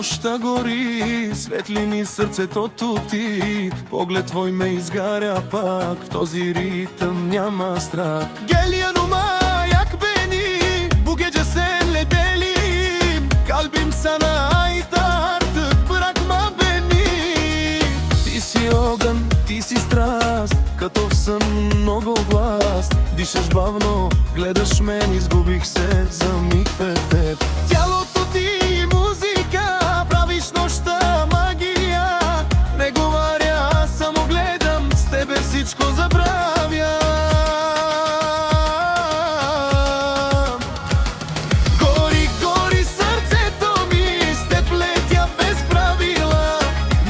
нощта гори, светлини сърцето ти. Поглед твой ме изгаря пак, в този ритъм няма страх. Geliyor jak beni bu gece senle deliyim. Kalbim sana ait artık, bırakma beni. Ти си огън, ти си страст, като в сън много власт. Дишаш бавно, гледаш мен, изгубих се за миг в теб. Тялото ти музика, правиш нощта магия. Не говоря, аз само гледам, с тебе всичко забравя. Гори, гори сърцето ми, с теб летя без правила.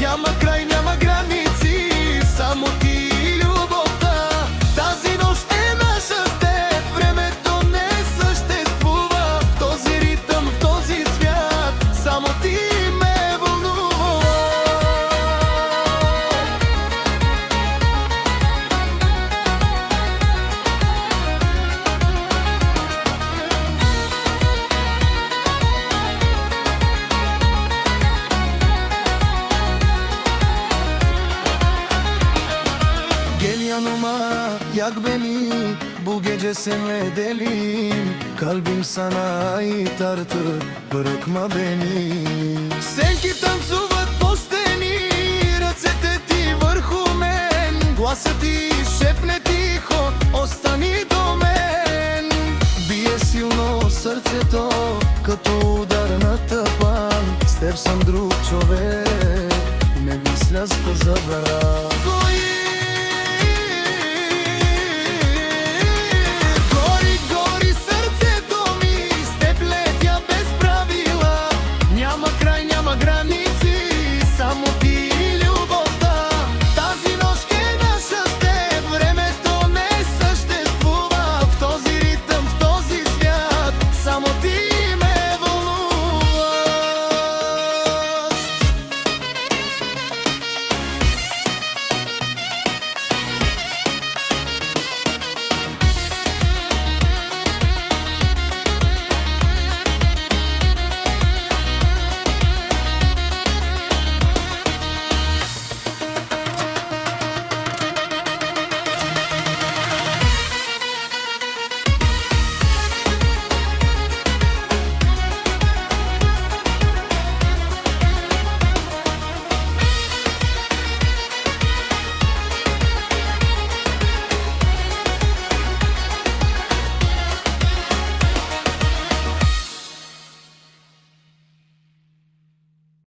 Няма край, няма граници, само ти и любовта. Тази нощ е наша с теб, времето не съществува. В този ритъм, в този свят, само ти ме вълнува. Gel yanıma, yak beni, bu gece seninle deliyim. Kalbim sana ait artık, bırakma beni. Senki танцуват по стени, ръцете ти върху мен. Гласът ти шепне тихо, остани до мен. Бие силно сърцето, като удар на тъпан. С теб съм друг човек, не мисля за забрана.